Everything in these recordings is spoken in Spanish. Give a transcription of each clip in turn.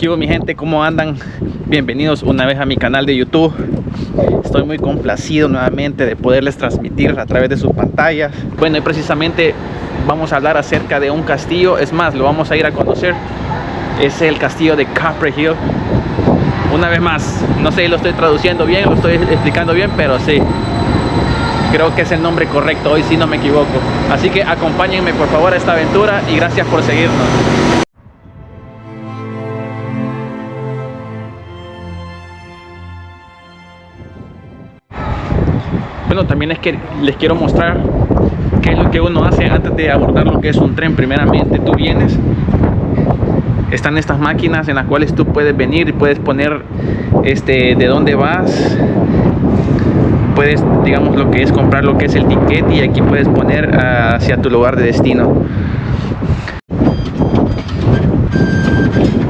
¿Qué hubo, mi gente? ¿Cómo andan? Bienvenidos una vez a mi canal de YouTube. Estoy muy complacido nuevamente de poderles transmitir a través de sus pantallas. Bueno, y precisamente vamos a hablar acerca de un castillo. Es más, lo vamos a ir a conocer. Es el castillo de Capri Hill. Una vez más, no sé si lo estoy traduciendo bien, lo estoy explicando bien, pero sí, creo que es el nombre correcto, hoy sí no me equivoco. Así que acompáñenme por favor a esta aventura y gracias por seguirnos. Bueno, también es que les quiero mostrar qué es lo que uno hace antes de abordar lo que es un tren. Primeramente tú vienes, están estas máquinas en las cuales tú puedes venir y puedes poner de dónde vas. Puedes, digamos, lo que es comprar lo que es el ticket y aquí puedes poner hacia tu lugar de destino.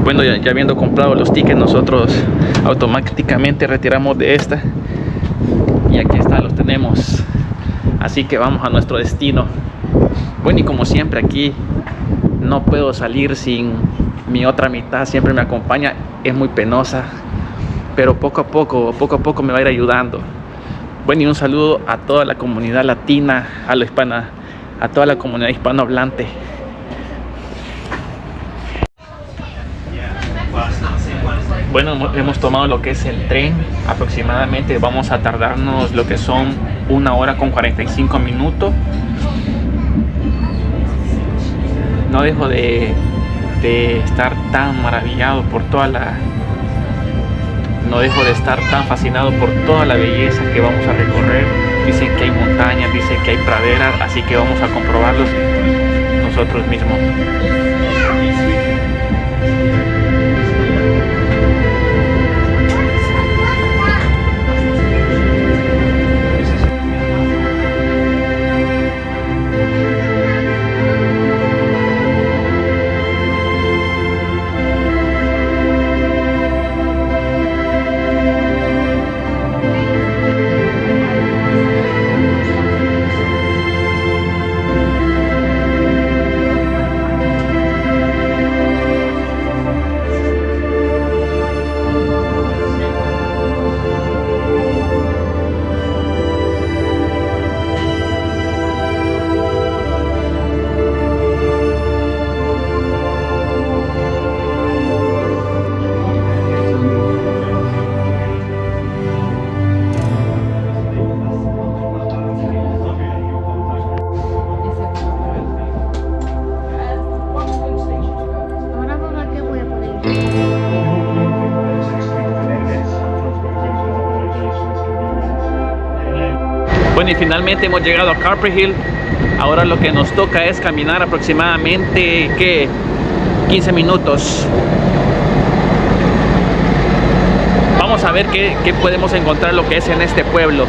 Bueno, ya habiendo comprado los tickets, nosotros automáticamente retiramos de esta y aquí está, los tenemos. Así que vamos a nuestro destino. Bueno, y como siempre aquí no puedo salir sin mi otra mitad, siempre me acompaña. Es muy penosa, pero poco a poco me va a ir ayudando. Bueno, y un saludo a toda la comunidad latina, a la hispana, a toda la comunidad hispanohablante. Bueno, hemos tomado lo que es el tren. Aproximadamente vamos a tardarnos lo que son 1 hora con 45 minutos. No dejo de estar tan maravillado por no dejo de estar tan fascinado por toda la belleza que vamos a recorrer. Dicen que hay montañas, dicen que hay praderas, así que vamos a comprobarlos nosotros mismos. Bueno, y finalmente hemos llegado a Capri Hill. Ahora lo que nos toca es caminar aproximadamente 15 minutos. Vamos a ver qué podemos encontrar lo que es en este pueblo.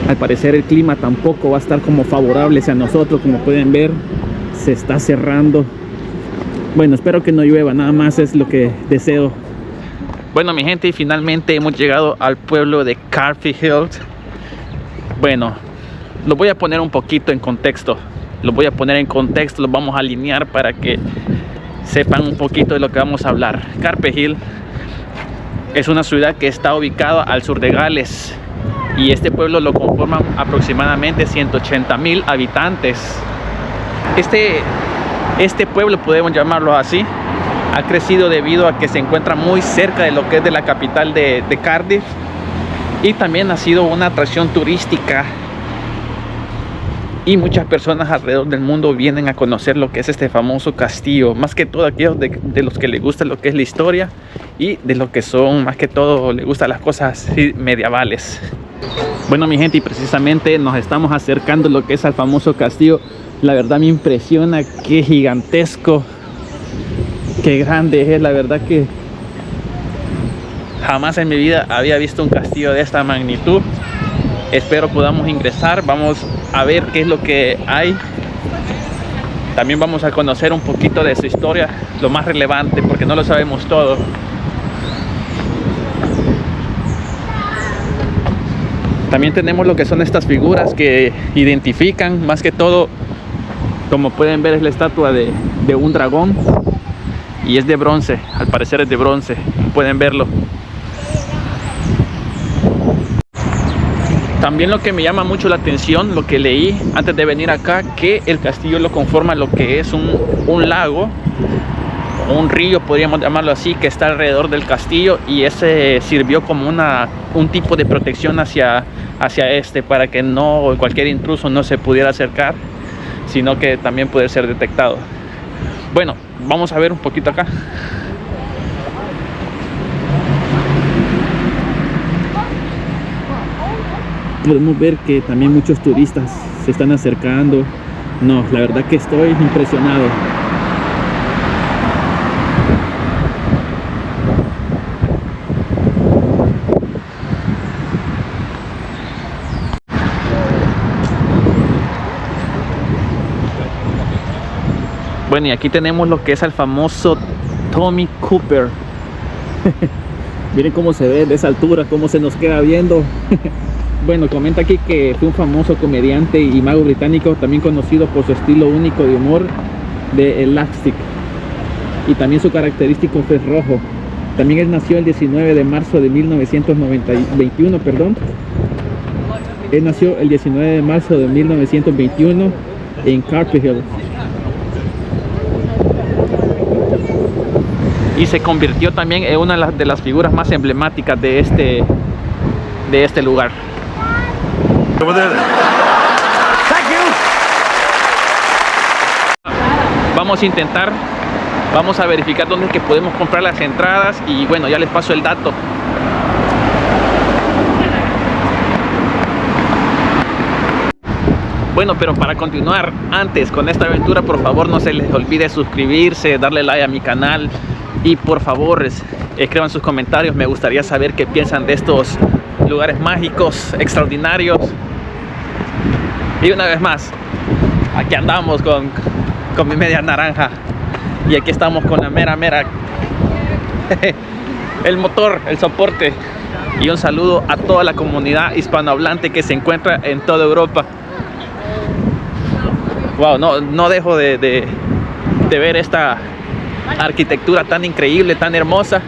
Al parecer el clima tampoco va a estar como favorable hacia nosotros. Como pueden ver, se está cerrando. Bueno, espero que no llueva, nada más es lo que deseo. Bueno, mi gente, y finalmente hemos llegado al pueblo de Capri Hill. Bueno, lo voy a poner un poquito en contexto. Lo vamos a alinear para que sepan un poquito de lo que vamos a hablar. Capri Hill es una ciudad que está ubicada al sur de Gales. Y este pueblo lo conforman aproximadamente 180,000 habitantes. Este pueblo, podemos llamarlo así, ha crecido debido a que se encuentra muy cerca de lo que es de la capital de Cardiff. Y también ha sido una atracción turística. Y muchas personas alrededor del mundo vienen a conocer lo que es este famoso castillo. Más que todo aquellos de los que les gusta lo que es la historia. Y de lo que son, más que todo, les gustan las cosas medievales. Bueno, mi gente, y precisamente nos estamos acercando a lo que es al famoso castillo. La verdad me impresiona, qué gigantesco, qué grande es. La verdad que jamás en mi vida había visto un castillo de esta magnitud. Espero podamos ingresar. Vamos a ver qué es lo que hay. También vamos a conocer un poquito de su historia, lo más relevante, porque no lo sabemos todo. También tenemos lo que son estas figuras que identifican, más que todo, como pueden ver, es la estatua de un dragón. y es de bronce, al parecer es de bronce, pueden verlo. También lo que me llama mucho la atención, lo que leí antes de venir acá, que el castillo lo conforma lo que es un lago, un río, podríamos llamarlo así, que está alrededor del castillo, y ese sirvió como un tipo de protección hacia para que no cualquier intruso no se pudiera acercar, sino que también puede ser detectado. Bueno, vamos a ver un poquito acá. Podemos ver que también muchos turistas se están acercando. No, la verdad que estoy impresionado. Bueno, y aquí tenemos lo que es el famoso Tommy Cooper. Miren cómo se ve de esa altura, cómo se nos queda viendo. Bueno, comenta aquí que fue un famoso comediante y mago británico, también conocido por su estilo único de humor de elastic, y también su característico fez rojo. También él nació el 19 de marzo de 1921, perdón. Él nació el 19 de marzo de 1921 en Carpenter Hill. Y se convirtió también en una de las figuras más emblemáticas de este lugar. Vamos a intentar, vamos a verificar dónde es que podemos comprar las entradas, y bueno, ya les paso el dato. Bueno, pero para continuar antes con esta aventura, por favor no se les olvide suscribirse, darle like a mi canal, y por favor escriban sus comentarios. Me gustaría saber qué piensan de estos lugares mágicos, extraordinarios. Y una vez más, aquí andamos con mi media naranja, y aquí estamos con la mera el motor, el soporte. Y un saludo a toda la comunidad hispanohablante que se encuentra en toda Europa. Wow, no dejo de ver esta arquitectura tan increíble, tan hermosa.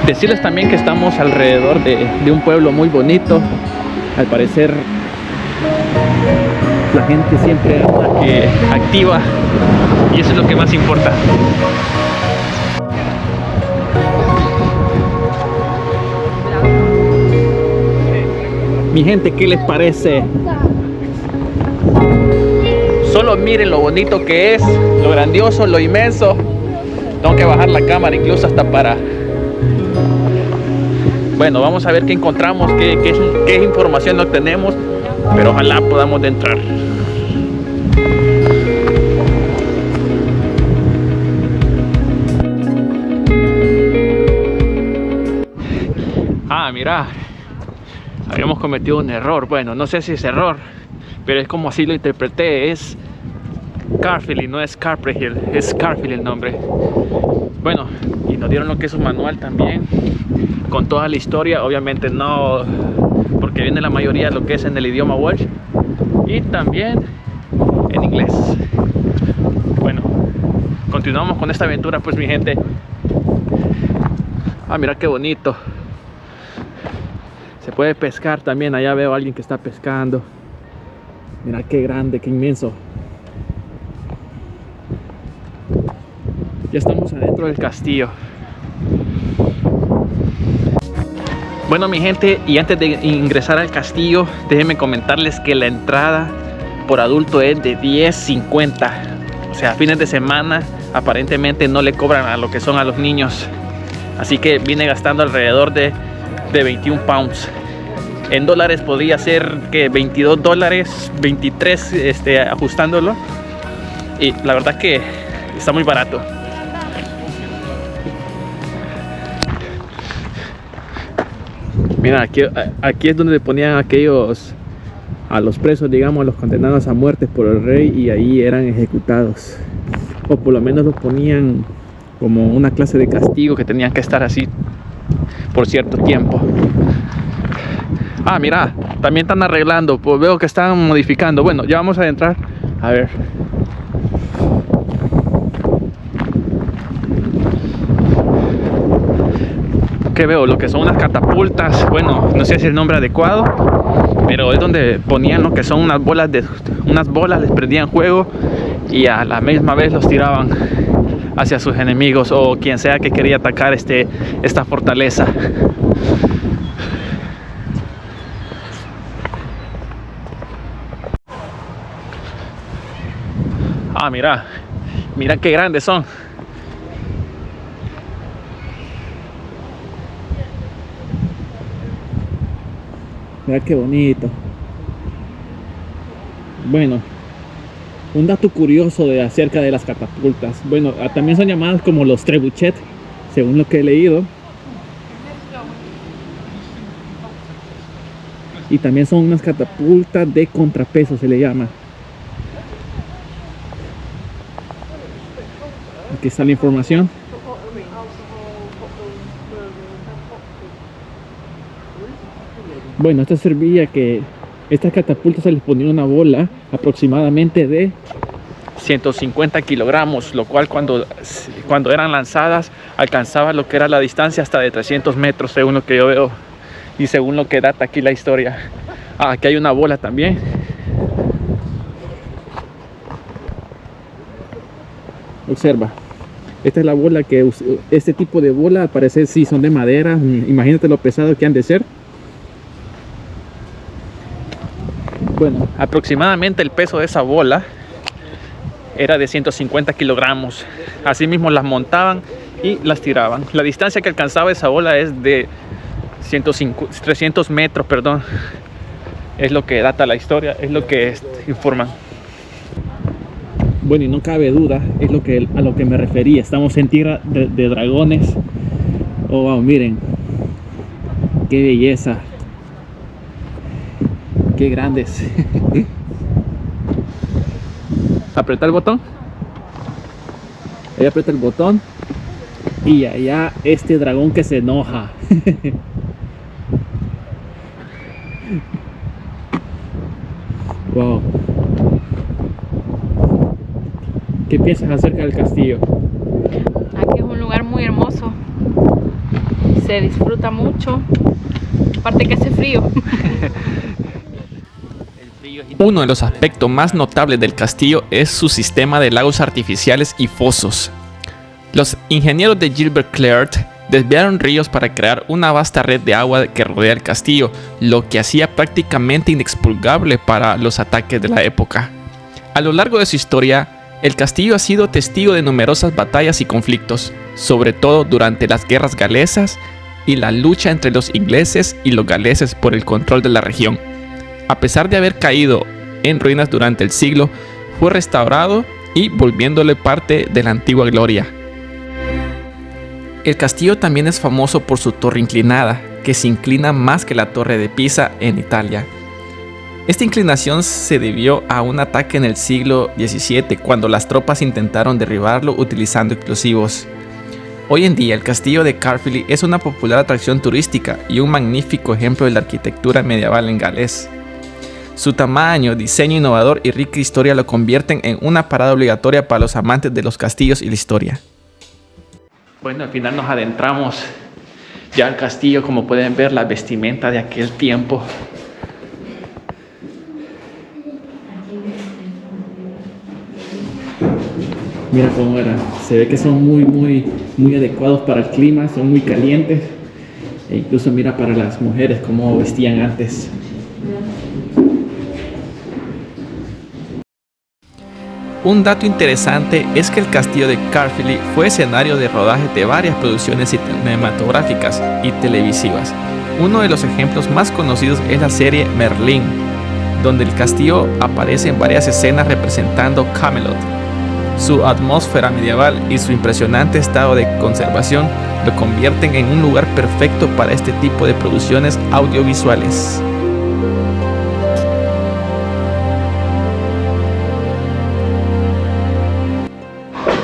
Decirles también que estamos alrededor de un pueblo muy bonito. Al parecer la gente siempre anda activa, y eso es lo que más importa. Mi gente, ¿qué les parece? Solo miren lo bonito que es, lo grandioso, lo inmenso. Tengo que bajar la cámara incluso hasta para... Bueno, vamos a ver qué encontramos, qué información obtenemos, pero ojalá podamos entrar. Ah, mira, habíamos cometido un error. Bueno, no sé si es error, pero es como así lo interpreté. Es Carfield y no es Carpenter Hill, es Carfield el nombre. Bueno, y nos dieron lo que es un manual también, con toda la historia. Obviamente no, porque viene la mayoría de lo que es en el idioma Welsh, y también en inglés. Bueno, continuamos con esta aventura, pues, mi gente. Ah, mira qué bonito. Se puede pescar también. Allá veo a alguien que está pescando. Mira qué grande, qué inmenso. Ya estamos adentro del castillo. Bueno, mi gente, y antes de ingresar al castillo, déjenme comentarles que la entrada por adulto es de $10.50. O sea, fines de semana aparentemente no le cobran a lo que son a los niños. Así que viene gastando alrededor de 21 pounds. En dólares podría ser que $22, 23 ajustándolo. Y la verdad que está muy barato. Mira, aquí es donde le ponían a los presos, digamos, a los condenados a muerte por el rey, y ahí eran ejecutados. O por lo menos los ponían como una clase de castigo, que tenían que estar así por cierto tiempo. Ah, mira, también están arreglando, pues veo que están modificando. Bueno, ya vamos a entrar. A ver, ¿qué veo? Lo que son unas catapultas. Bueno, no sé si es el nombre adecuado, pero es donde ponían lo que son unas bolas, les prendían fuego y a la misma vez los tiraban hacia sus enemigos o quien sea que quería atacar esta fortaleza. Ah, mira qué grandes son. Mira qué bonito. Bueno, un dato curioso acerca de las catapultas. Bueno, también son llamadas como los trebuchet, según lo que he leído. Y también son unas catapultas de contrapeso, se le llama. Aquí está la información. Bueno, esto servía que estas catapultas se les ponía una bola aproximadamente de 150 kilogramos, lo cual cuando eran lanzadas alcanzaba lo que era la distancia hasta de 300 metros, según lo que yo veo y según lo que data aquí la historia. Aquí hay una bola también. Observa, esta es la bola este tipo de bola al parecer sí son de madera. Imagínate lo pesado que han de ser. Bueno, aproximadamente el peso de esa bola era de 150 kilogramos. Así mismo las montaban y las tiraban. La distancia que alcanzaba esa bola es de 300 metros, perdón. Es lo que data la historia, es lo que informan. Bueno, y no cabe duda, es a lo que me refería. Estamos en tierra de dragones. Oh, wow, miren. Qué belleza. Qué grandes. Aprieta el botón. Ahí aprieta el botón. Y allá este dragón que se enoja. Wow. ¿Qué piensas acerca del castillo? Aquí es un lugar muy hermoso. Se disfruta mucho. Aparte que hace frío. Uno de los aspectos más notables del castillo es su sistema de lagos artificiales y fosos. Los ingenieros de Gilbert Claird desviaron ríos para crear una vasta red de agua que rodea el castillo, lo que hacía prácticamente inexpugnable para los ataques de la época. A lo largo de su historia, el castillo ha sido testigo de numerosas batallas y conflictos, sobre todo durante las guerras galesas y la lucha entre los ingleses y los galeses por el control de la región. A pesar de haber caído en ruinas durante el siglo, fue restaurado y volviéndole parte de la antigua gloria. El castillo también es famoso por su torre inclinada, que se inclina más que la torre de Pisa en Italia. Esta inclinación se debió a un ataque en el siglo XVII, cuando las tropas intentaron derribarlo utilizando explosivos. Hoy en día el castillo de Caerphilly es una popular atracción turística y un magnífico ejemplo de la arquitectura medieval en Gales. Su tamaño, diseño innovador y rica historia lo convierten en una parada obligatoria para los amantes de los castillos y la historia. Bueno, al final nos adentramos ya al castillo. Como pueden ver, la vestimenta de aquel tiempo. Mira cómo era. Se ve que son muy adecuados para el clima, son muy calientes. E incluso mira para las mujeres cómo vestían antes. Un dato interesante es que el castillo de Caerphilly fue escenario de rodaje de varias producciones cinematográficas y televisivas. Uno de los ejemplos más conocidos es la serie Merlín, donde el castillo aparece en varias escenas representando Camelot. Su atmósfera medieval y su impresionante estado de conservación lo convierten en un lugar perfecto para este tipo de producciones audiovisuales.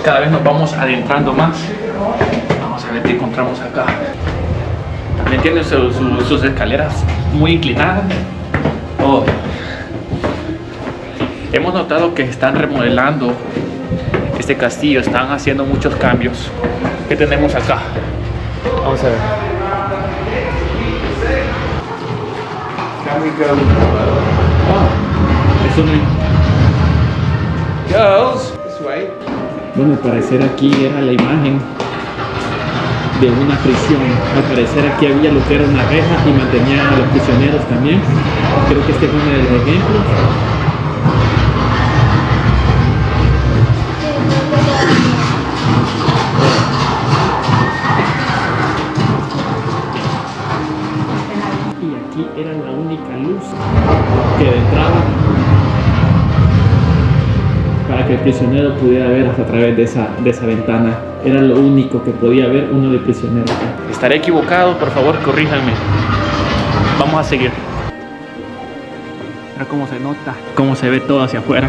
Cada vez nos vamos adentrando más. Vamos a ver qué encontramos acá. También tiene sus escaleras muy inclinadas. Oh. Hemos notado que están remodelando este castillo, están haciendo muchos cambios. ¿Qué tenemos acá? Vamos a ver. Can we go? Eso no. Girls, this way. Bueno, al parecer aquí era la imagen de una prisión. Al parecer aquí había lo que era una reja y mantenían a los prisioneros también. Creo que este es uno de los ejemplos. Y aquí era la única luz que entraba para que el prisionero pudiera ver hasta a través de esa ventana. Era lo único que podía ver uno de prisionero. Estaré equivocado, por favor, corríjanme. Vamos a seguir. Mira cómo se nota, cómo se ve todo hacia afuera.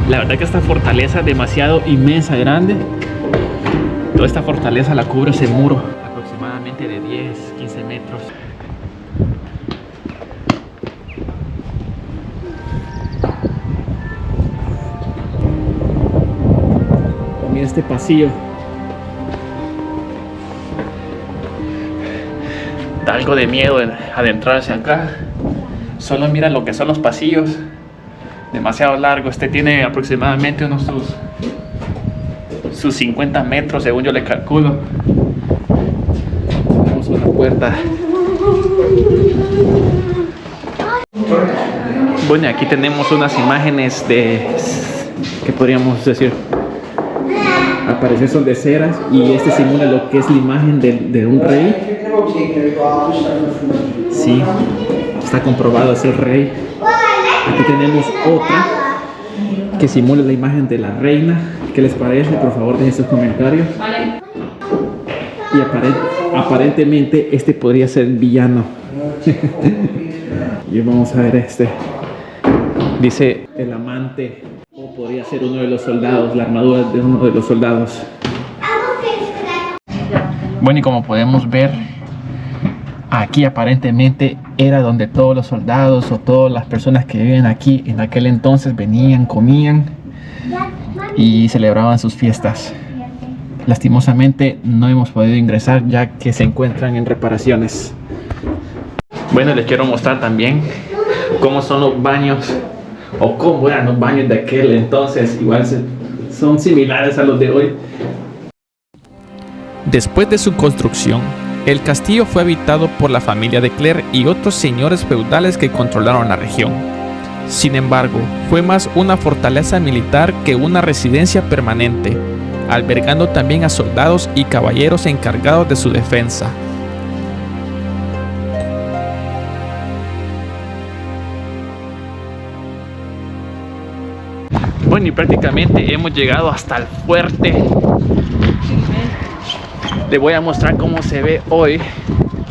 La verdad que esta fortaleza es demasiado inmensa, grande. Toda esta fortaleza la cubre ese muro, aproximadamente de 10, 15 metros. Mira este pasillo. Da algo de miedo adentrarse acá. Solo mira lo que son los pasillos. Demasiado largo. Este tiene aproximadamente unos sus 50 metros, según yo le calculo. Tenemos una puerta. Bueno, aquí tenemos unas imágenes de, ¿qué podríamos decir? Aparecer son de ceras, y este simula lo que es la imagen de un rey. Sí, está comprobado, es el rey. Aquí tenemos otra que simula la imagen de la reina. ¿Qué les parece? Por favor, dejen sus comentarios. Y aparentemente este podría ser el villano. Y vamos a ver este. Dice el amante, o podría ser uno de los soldados, la armadura de uno de los soldados. Bueno, y como podemos ver, aquí aparentemente era donde todos los soldados o todas las personas que viven aquí en aquel entonces venían, comían y celebraban sus fiestas. Lastimosamente no hemos podido ingresar ya que se encuentran en reparaciones. Bueno, les quiero mostrar también cómo son los baños, o cómo eran los baños de aquel entonces. Igual son similares a los de hoy. Después de su construcción, el castillo fue habitado por la familia de Claire y otros señores feudales que controlaron la región. Sin embargo, fue más una fortaleza militar que una residencia permanente, albergando también a soldados y caballeros encargados de su defensa. Bueno, y prácticamente hemos llegado hasta el fuerte. Les voy a mostrar cómo se ve hoy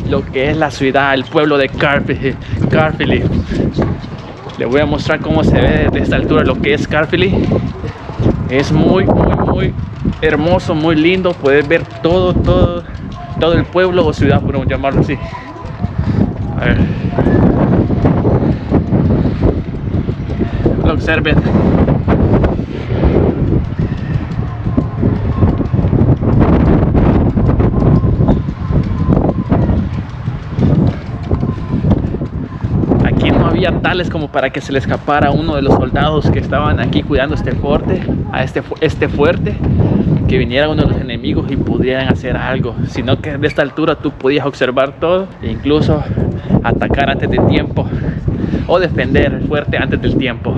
lo que es la ciudad, el pueblo de Caerphilly. Les voy a mostrar cómo se ve desde esta altura lo que es Caerphilly. Es muy hermoso, muy lindo. Puedes ver todo el pueblo o ciudad, podemos llamarlo así. A ver. Lo observen. Tales como para que se le escapara a uno de los soldados que estaban aquí cuidando este fuerte, este fuerte, que viniera uno de los enemigos y pudieran hacer algo, sino que de esta altura tú podías observar todo e incluso atacar antes de tiempo o defender el fuerte antes del tiempo.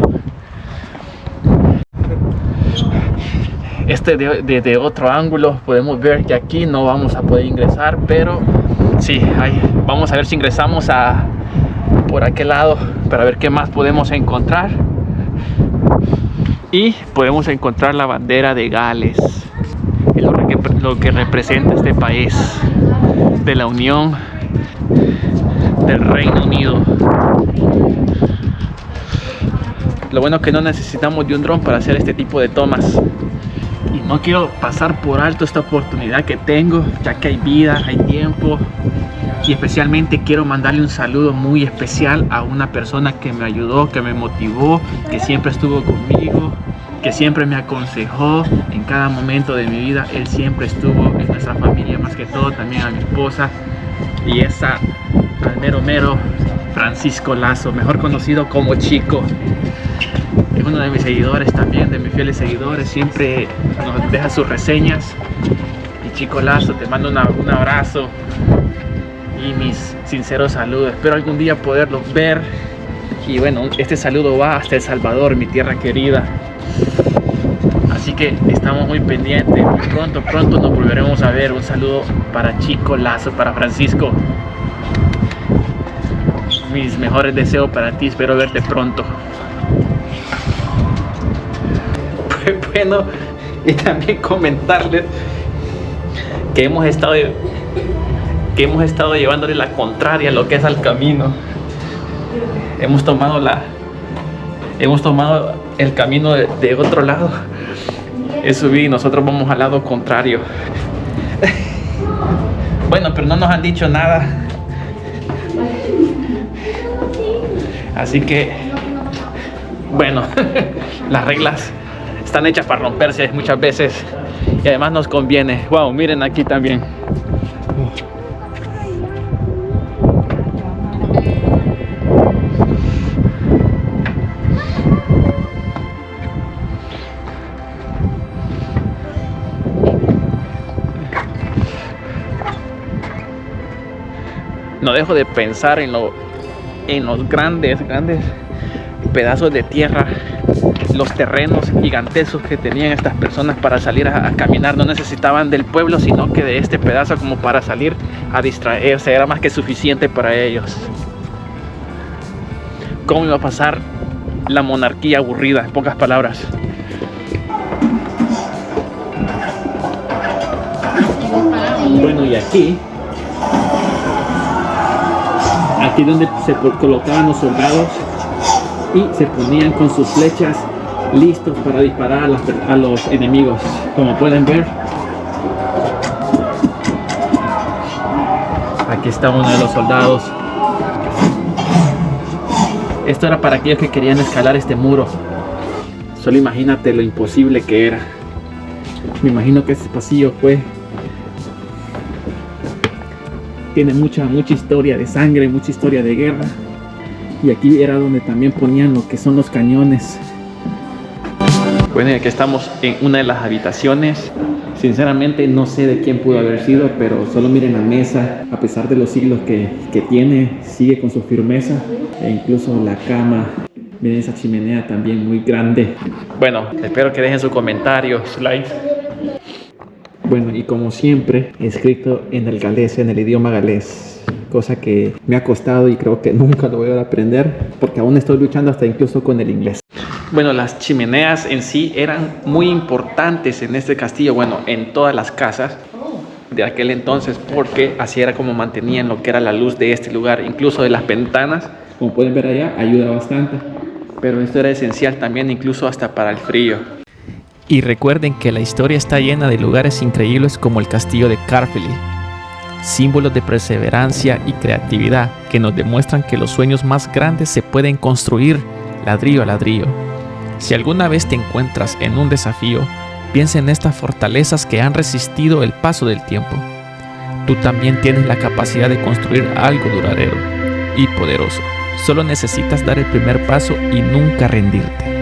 De otro ángulo podemos ver que aquí no vamos a poder ingresar, pero sí, vamos a ver si ingresamos por aquel lado para ver qué más podemos encontrar. Y podemos encontrar la bandera de Gales, lo que representa este país de la Unión del Reino Unido. Lo bueno es que no necesitamos de un dron para hacer este tipo de tomas. Y no quiero pasar por alto esta oportunidad que tengo, ya que hay vida, hay tiempo. Y especialmente quiero mandarle un saludo muy especial a una persona que me ayudó, que me motivó, que siempre estuvo conmigo, que siempre me aconsejó en cada momento de mi vida. Él siempre estuvo en nuestra familia, más que todo también a mi esposa. Y esa al mero mero Francisco Lazo, mejor conocido como Chico. Es uno de mis seguidores también, de mis fieles seguidores, siempre nos deja sus reseñas. Y Chico Lazo, te mando un abrazo y mis sinceros saludos. Espero algún día poderlos ver. Y bueno, este saludo va hasta El Salvador, mi tierra querida. Así que estamos muy pendientes. Pronto nos volveremos a ver. Un saludo para Chico Lazo, para Francisco. Mis mejores deseos para ti. Espero verte pronto. Bueno, y también comentarles que hemos estado llevándole la contraria a lo que es al camino. Hemos tomado el camino de otro lado. Eso y nosotros vamos al lado contrario. Bueno, pero no nos han dicho nada. Así que, bueno, las reglas están hechas para romperse muchas veces. Y además nos conviene. Wow, miren aquí también. No dejo de pensar en los grandes pedazos de tierra, los terrenos gigantescos que tenían estas personas para salir a caminar. No necesitaban del pueblo, sino que de este pedazo como para salir a distraerse. Era más que suficiente para ellos. ¿Cómo iba a pasar la monarquía aburrida? En pocas palabras. Bueno, y aquí donde se colocaban los soldados y se ponían con sus flechas listos para disparar a los enemigos. Como pueden ver, aquí está uno de los soldados. Esto era para aquellos que querían escalar este muro. Solo imagínate lo imposible que era. Me imagino que este pasillo tiene mucha historia de sangre, mucha historia de guerra. Y aquí era donde también ponían lo que son los cañones. Bueno, y aquí estamos en una de las habitaciones. Sinceramente no sé de quién pudo haber sido, pero solo miren la mesa. A pesar de los siglos que tiene, sigue con su firmeza. E incluso la cama. Miren esa chimenea también muy grande. Bueno, espero que dejen sus comentarios, likes. Bueno, y como siempre, escrito en el galés, en el idioma galés, cosa que me ha costado y creo que nunca lo voy a aprender, porque aún estoy luchando hasta incluso con el inglés. Bueno, las chimeneas en sí eran muy importantes en este castillo, bueno, en todas las casas de aquel entonces, porque así era como mantenían lo que era la luz de este lugar, incluso de las ventanas, como pueden ver allá, ayuda bastante, pero esto era esencial también, incluso hasta para el frío. Y recuerden que la historia está llena de lugares increíbles como el castillo de Caerphilly, símbolos de perseverancia y creatividad que nos demuestran que los sueños más grandes se pueden construir ladrillo a ladrillo. Si alguna vez te encuentras en un desafío, piensa en estas fortalezas que han resistido el paso del tiempo. Tú también tienes la capacidad de construir algo duradero y poderoso. Solo necesitas dar el primer paso y nunca rendirte.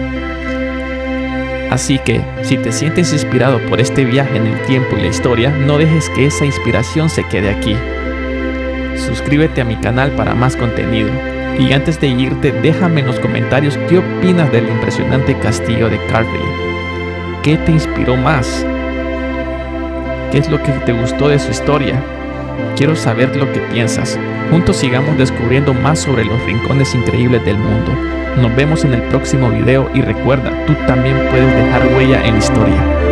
Así que, si te sientes inspirado por este viaje en el tiempo y la historia, no dejes que esa inspiración se quede aquí. Suscríbete a mi canal para más contenido. Y antes de irte, déjame en los comentarios qué opinas del impresionante castillo de Caerphilly. ¿Qué te inspiró más? ¿Qué es lo que te gustó de su historia? Quiero saber lo que piensas. Juntos sigamos descubriendo más sobre los rincones increíbles del mundo. Nos vemos en el próximo video y recuerda, tú también puedes dejar huella en la historia.